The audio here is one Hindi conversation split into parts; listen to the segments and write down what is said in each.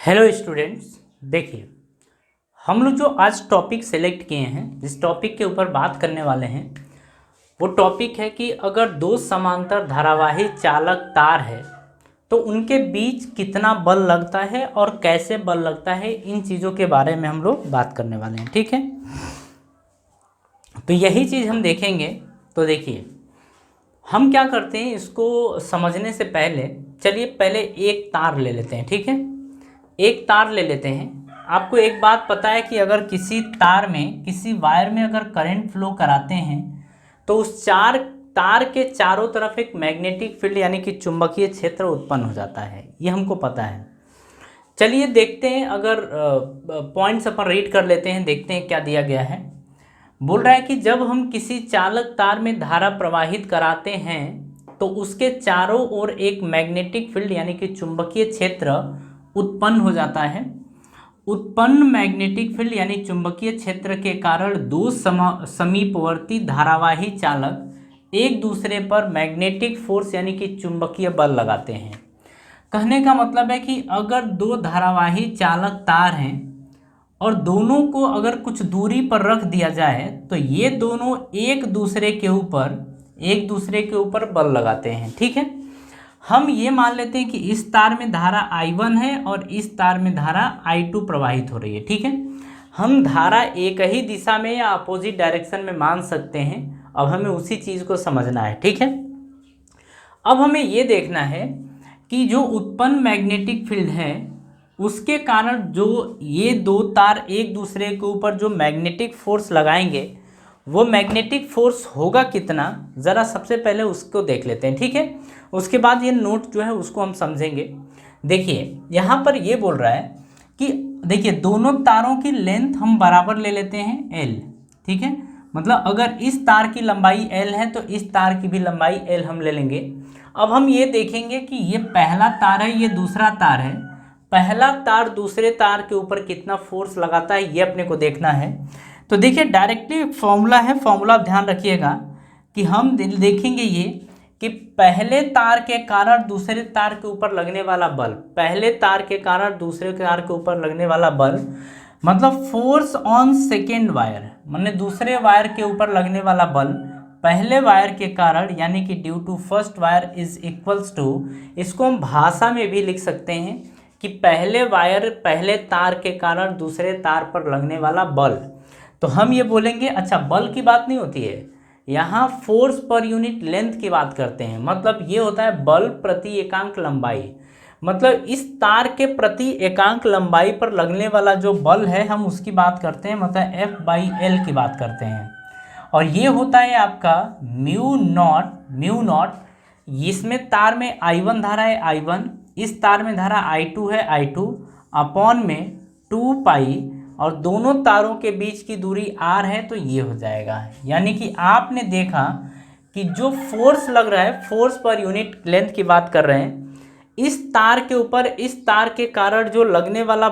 हेलो स्टूडेंट्स, देखिए हम लोग जो आज टॉपिक सेलेक्ट किए हैं, जिस टॉपिक के ऊपर बात करने वाले हैं वो टॉपिक है कि अगर दो समांतर धारावाही चालक तार है तो उनके बीच कितना बल लगता है और कैसे बल लगता है, इन चीज़ों के बारे में हम लोग बात करने वाले हैं। ठीक है, तो यही चीज़ हम देखेंगे। तो देखिए हम क्या करते हैं, इसको समझने से पहले चलिए पहले एक तार ले लेते हैं। ठीक है, एक तार ले लेते हैं। आपको एक बात पता है कि अगर किसी तार में, किसी वायर में अगर करंट फ्लो कराते हैं तो उस तार के चारों तरफ एक मैग्नेटिक फील्ड यानी कि चुंबकीय क्षेत्र उत्पन्न हो जाता है, ये हमको पता है। चलिए देखते हैं, अगर पॉइंट्स अपन रीड कर लेते हैं, देखते हैं क्या दिया गया है। बोल रहा है कि जब हम किसी चालक तार में धारा प्रवाहित कराते हैं तो उसके चारों ओर एक मैग्नेटिक फील्ड यानी कि चुंबकीय क्षेत्र उत्पन्न हो जाता है। उत्पन्न मैग्नेटिक फील्ड यानी चुंबकीय क्षेत्र के कारण दो समीपवर्ती धारावाही चालक एक दूसरे पर मैग्नेटिक फोर्स यानी कि चुंबकीय बल लगाते हैं। कहने का मतलब है कि अगर दो धारावाही चालक तार हैं और दोनों को अगर कुछ दूरी पर रख दिया जाए तो ये दोनों एक दूसरे के ऊपर बल लगाते हैं। ठीक है, हम ये मान लेते हैं कि इस तार में धारा I1 है और इस तार में धारा I2 प्रवाहित हो रही है। ठीक है, हम धारा एक ही दिशा में या अपोजिट डायरेक्शन में मान सकते हैं। अब हमें उसी चीज़ को समझना है। ठीक है, अब हमें ये देखना है कि जो उत्पन्न मैग्नेटिक फील्ड है उसके कारण जो ये दो तार एक दूसरे के ऊपर जो मैग्नेटिक फोर्स लगाएंगे वो मैग्नेटिक फोर्स होगा कितना, ज़रा सबसे पहले उसको देख लेते हैं। ठीक है, उसके बाद ये नोट जो है उसको हम समझेंगे। देखिए यहाँ पर ये बोल रहा है कि देखिए दोनों तारों की लेंथ हम बराबर ले लेते हैं L। ठीक है, मतलब अगर इस तार की लंबाई L है तो इस तार की भी लंबाई L हम ले लेंगे। अब हम ये देखेंगे कि ये पहला तार है, ये दूसरा तार है। पहला तार दूसरे तार के ऊपर कितना फोर्स लगाता है ये अपने को देखना है। तो देखिए डायरेक्टली फॉर्मूला है, फॉर्मूला ध्यान रखिएगा कि हम देखेंगे ये कि पहले तार के कारण दूसरे तार के ऊपर लगने वाला बल, पहले तार के कारण दूसरे तार के ऊपर लगने वाला बल मतलब फोर्स ऑन सेकेंड वायर, माने दूसरे वायर के ऊपर लगने वाला बल पहले वायर के कारण यानी कि due to first wire is equals to, इसको हम भाषा में भी लिख सकते हैं कि पहले वायर पहले तार के कारण दूसरे तार पर लगने वाला बल। तो हम ये बोलेंगे, अच्छा बल की बात नहीं होती है, यहाँ फोर्स पर यूनिट लेंथ की बात करते हैं। मतलब ये होता है बल प्रति एकांक लंबाई, मतलब इस तार के प्रति एकांक लंबाई पर लगने वाला जो बल है हम उसकी बात करते हैं, मतलब F/L की बात करते हैं। और ये होता है आपका म्यू नॉट। इसमें तार में I1 धारा है I1, इस तार में धारा I2 है I2 अपॉन में 2 पाई, और दोनों तारों के बीच की दूरी R है तो ये हो जाएगा। यानी कि आपने देखा कि जो फोर्स लग रहा है, फोर्स पर यूनिट लेंथ की बात कर रहे हैं, इस तार के ऊपर इस तार के कारण जो लगने वाला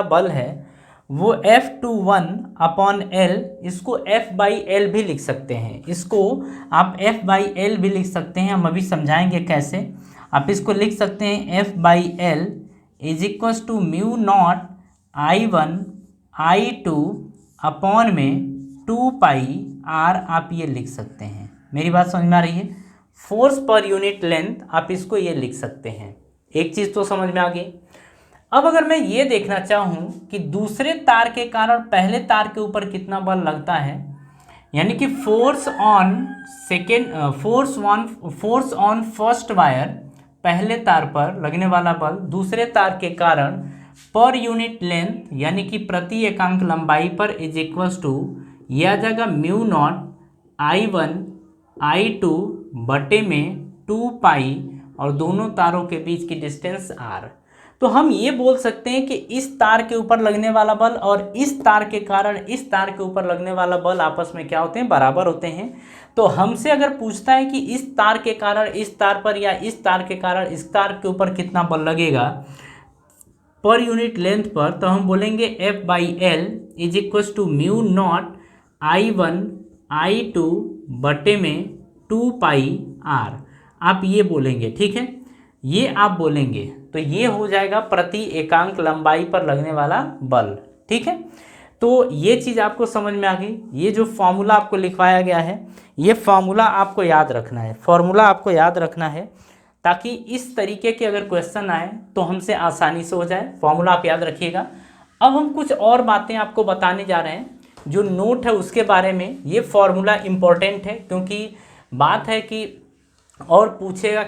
बल है वो F21 अपॉन L, इसको F/L भी लिख सकते हैं, इसको आप F/L भी लिख सकते हैं। हम अभी समझाएंगे कैसे। आप इसको लिख सकते हैं F/L is equals to mu naught I1 I2 upon में 2 पाई R, आप ये लिख सकते हैं। मेरी बात समझ में आ रही है? फोर्स पर यूनिट लेंथ आप इसको ये लिख सकते हैं। एक चीज़ तो समझ में आ गई। अब अगर मैं ये देखना चाहूँ कि दूसरे तार के कारण पहले तार के ऊपर कितना बल लगता है, यानी कि फोर्स ऑन फर्स्ट वायर पहले तार पर लगने वाला बल दूसरे तार के कारण पर यूनिट लेंथ यानी कि प्रति एकांक लंबाई पर इज इक्वल्स टू, यह आ जाएगा म्यू नॉट I1 I2 बटे में 2 पाई और दोनों तारों के बीच की डिस्टेंस R। तो हम ये बोल सकते हैं कि इस तार के ऊपर लगने वाला बल और इस तार के कारण इस तार के ऊपर लगने वाला बल आपस में क्या होते हैं, बराबर होते हैं। तो हमसे अगर पूछता है कि इस तार के कारण इस तार पर या इस तार के कारण इस तार के ऊपर कितना बल लगेगा पर यूनिट लेंथ पर, तो हम बोलेंगे F/L is equals to mu naught I1 I2 बटे में 2 पाई R, आप ये बोलेंगे। ठीक है, ये आप बोलेंगे तो ये हो जाएगा प्रति एकांक लंबाई पर लगने वाला बल। ठीक है, तो ये चीज़ आपको समझ में आ गई। ये जो फॉर्मूला आपको लिखवाया गया है, ये फॉर्मूला आपको याद रखना है, फॉर्मूला आपको याद रखना है, ताकि इस तरीके के अगर क्वेश्चन आए तो हमसे आसानी से हो जाए। फॉर्मूला आप याद रखिएगा। अब हम कुछ और बातें आपको बताने जा रहे हैं, जो नोट है उसके बारे में। ये फॉर्मूला इम्पोर्टेंट है, क्योंकि बात है कि और पूछेगा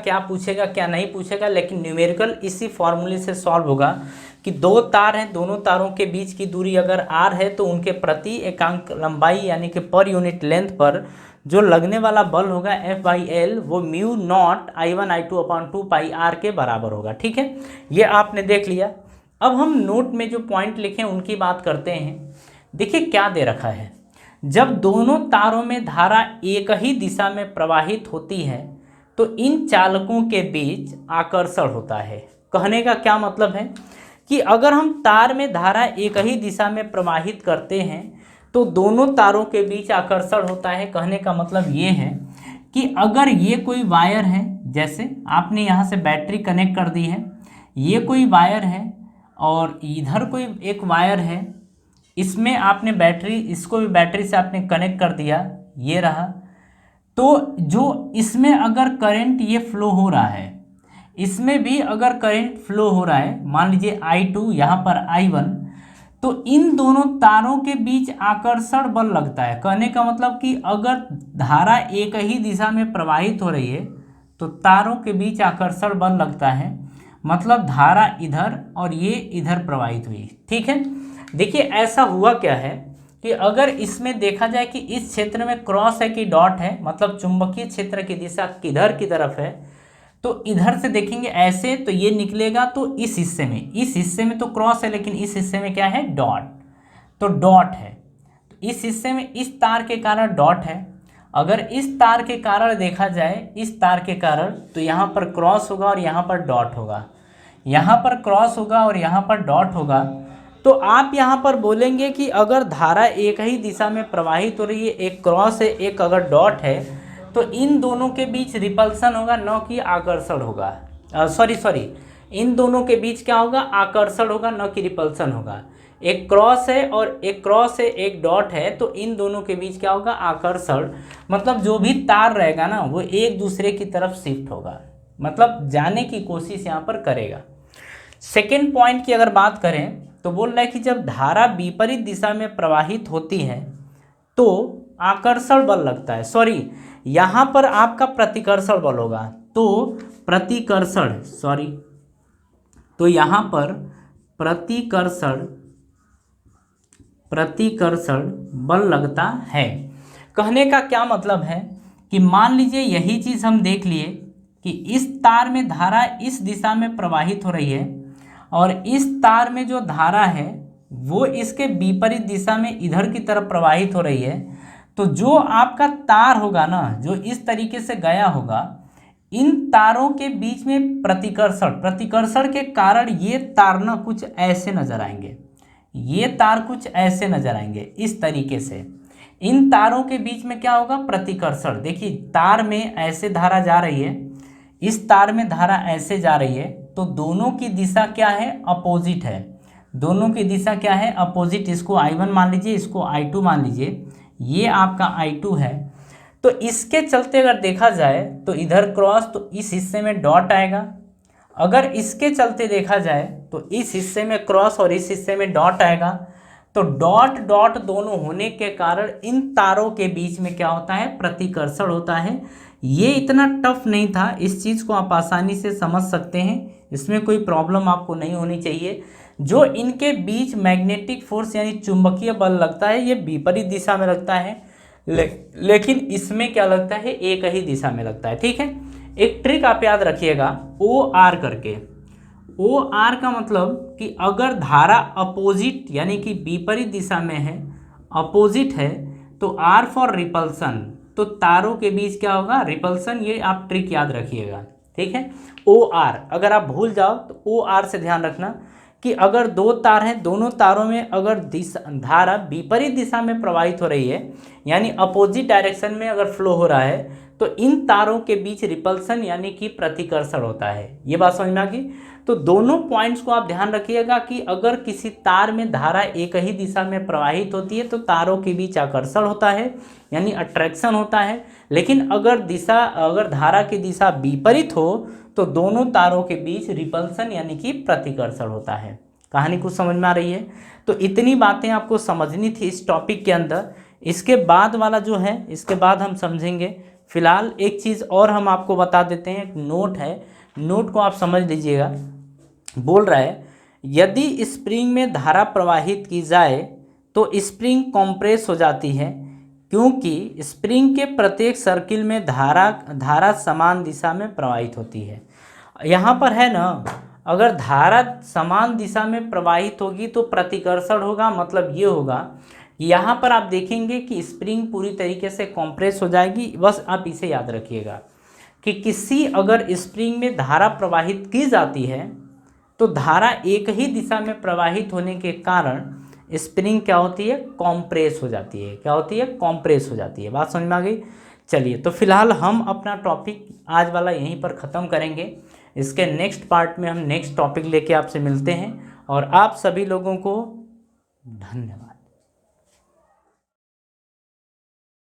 क्या नहीं पूछेगा, लेकिन न्यूमेरिकल इसी फॉर्मूले से सॉल्व होगा कि दो तार हैं, दोनों तारों के बीच की दूरी अगर r है तो उनके प्रति एकांक लंबाई यानी कि पर यूनिट लेंथ पर जो लगने वाला बल होगा F/L वो म्यू नॉट I1/2 के बराबर होगा। ठीक है, ये आपने देख लिया। अब हम नोट में जो पॉइंट लिखे उनकी बात करते हैं। देखिए क्या दे रखा है, जब दोनों तारों में धारा एक ही दिशा में प्रवाहित होती है तो इन चालकों के बीच आकर्षण होता है। कहने का क्या मतलब है कि अगर हम तार में धारा एक ही दिशा में प्रवाहित करते हैं तो दोनों तारों के बीच आकर्षण होता है। कहने का मतलब ये है कि अगर ये कोई वायर है, जैसे आपने यहाँ से बैटरी कनेक्ट कर दी है, ये कोई वायर है और इधर कोई एक वायर है, इसमें आपने बैटरी, इसको भी बैटरी से आपने कनेक्ट कर दिया, ये रहा। तो जो इसमें अगर करंट ये फ्लो हो रहा है, इसमें भी अगर करंट फ्लो हो रहा है, मान लीजिए I2 यहाँ पर I1, तो इन दोनों तारों के बीच आकर्षण बल लगता है। कहने का मतलब कि अगर धारा एक ही दिशा में प्रवाहित हो रही है तो तारों के बीच आकर्षण बल लगता है, मतलब धारा इधर और ये इधर प्रवाहित हुई। ठीक है, देखिए ऐसा हुआ क्या है कि अगर इसमें देखा जाए कि इस क्षेत्र में क्रॉस है कि डॉट है, मतलब चुंबकीय क्षेत्र की दिशा किधर की तरफ है, तो इधर से देखेंगे ऐसे तो ये निकलेगा, तो इस हिस्से में तो क्रॉस है, लेकिन इस हिस्से में क्या है, डॉट, तो डॉट है। तो इस हिस्से में इस तार के कारण डॉट है। अगर इस तार के कारण देखा जाए, इस तार के कारण, तो यहाँ पर क्रॉस होगा और यहाँ पर डॉट होगा, यहाँ पर क्रॉस होगा और यहाँ पर डॉट होगा। तो आप यहाँ पर बोलेंगे कि अगर धारा एक ही दिशा में प्रवाहित हो रही है, एक क्रॉस है, एक अगर डॉट है, तो इन दोनों के बीच रिपल्सन होगा, न कि आकर्षण होगा। सॉरी, इन दोनों के बीच क्या होगा, आकर्षण होगा, न कि रिपल्सन होगा। एक क्रॉस है और एक डॉट है, तो इन दोनों के बीच क्या होगा, आकर्षण। मतलब जो भी तार रहेगा ना वो एक दूसरे की तरफ शिफ्ट होगा, मतलब जाने की कोशिश यहाँ पर करेगा। सेकेंड पॉइंट की अगर बात करें तो बोल रहा है कि जब धारा विपरीत दिशा में प्रवाहित होती है तो आकर्षण बल लगता है। सॉरी, यहाँ पर आपका प्रतिकर्षण बल होगा, तो प्रतिकर्षण, तो यहाँ पर प्रतिकर्षण बल लगता है। कहने का क्या मतलब है कि मान लीजिए यही चीज़ हम देख लिए कि इस तार में धारा इस दिशा में प्रवाहित हो रही है और इस तार में जो धारा है वो इसके विपरीत दिशा में इधर की तरफ प्रवाहित हो रही है। तो जो आपका तार होगा ना, जो इस तरीके से गया होगा, इन तारों के बीच में प्रतिकर्षण के कारण ये तार ना कुछ ऐसे नजर आएंगे, ये तार कुछ ऐसे नजर आएंगे, इस तरीके से। इन तारों के बीच में क्या होगा, प्रतिकर्षण। देखिए तार में ऐसे धारा जा रही है, इस तार में धारा ऐसे जा रही है, तो दोनों की दिशा क्या है, अपोजिट है। दोनों की दिशा क्या है, अपोजिट। इसको I1 मान लीजिए, इसको I2 मान लीजिए, ये आपका I2 है। तो इसके चलते अगर देखा जाए तो इधर क्रॉस, तो इस हिस्से में डॉट आएगा। अगर इसके चलते देखा जाए तो इस हिस्से में क्रॉस और इस हिस्से में डॉट आएगा। तो डॉट डॉट दोनों होने के कारण इन तारों के बीच में क्या होता है, प्रतिकर्षण होता है। ये इतना टफ नहीं था, इस चीज़ को आप आसानी से समझ सकते हैं, इसमें कोई प्रॉब्लम आपको नहीं होनी चाहिए। जो इनके बीच मैग्नेटिक फोर्स यानी चुंबकीय बल लगता है, ये विपरीत दिशा में लगता है, लेकिन इसमें क्या लगता है, एक ही दिशा में लगता है। ठीक है, एक ट्रिक आप याद रखिएगा, OR करके। OR का मतलब कि अगर धारा अपोजिट यानी कि विपरीत दिशा में है, अपोजिट है, तो R फॉर रिपल्सन, तो तारों के बीच क्या होगा, रिपल्सन। ये आप ट्रिक याद रखिएगा। ठीक है, OR अगर आप भूल जाओ तो OR से ध्यान रखना कि अगर दो तार हैं, दोनों तारों में अगर धारा विपरीत दिशा में प्रवाहित हो रही है, यानी अपोजिट डायरेक्शन में अगर फ्लो हो रहा है, तो इन तारों के बीच रिपल्सन यानी कि प्रतिकर्षण होता है। ये बात समझ में आ गई। तो दोनों पॉइंट्स को आप ध्यान रखिएगा कि अगर किसी तार में धारा एक ही दिशा में प्रवाहित होती है तो तारों के बीच आकर्षण होता है यानी अट्रैक्शन होता है, लेकिन अगर धारा की दिशा विपरीत हो तो दोनों तारों के बीच रिपल्सन यानी कि प्रतिकर्षण होता है। कहानी कुछ समझ में आ रही है? तो इतनी बातें आपको समझनी थी इस टॉपिक के अंदर। इसके बाद वाला जो है इसके बाद हम समझेंगे। फिलहाल एक चीज़ और हम आपको बता देते हैं, एक नोट है, नोट को आप समझ लीजिएगा। बोल रहा है यदि स्प्रिंग में धारा प्रवाहित की जाए तो स्प्रिंग कॉम्प्रेस हो जाती है, क्योंकि स्प्रिंग के प्रत्येक सर्किल में धारा समान दिशा में प्रवाहित होती है। यहाँ पर है ना, अगर धारा समान दिशा में प्रवाहित होगी तो प्रतिकर्षण होगा, मतलब ये होगा यहाँ पर आप देखेंगे कि स्प्रिंग पूरी तरीके से कॉम्प्रेस हो जाएगी। बस आप इसे याद रखिएगा कि किसी अगर स्प्रिंग में धारा प्रवाहित की जाती है तो धारा एक ही दिशा में प्रवाहित होने के कारण स्प्रिंग क्या होती है, कॉम्प्रेस हो जाती है। क्या होती है, कॉम्प्रेस हो जाती है। बात समझ में आ गई? चलिए, तो फिलहाल हम अपना टॉपिक आज वाला यहीं पर ख़त्म करेंगे। इसके नेक्स्ट पार्ट में हम नेक्स्ट टॉपिक लेके आपसे मिलते हैं और आप सभी लोगों को धन्यवाद।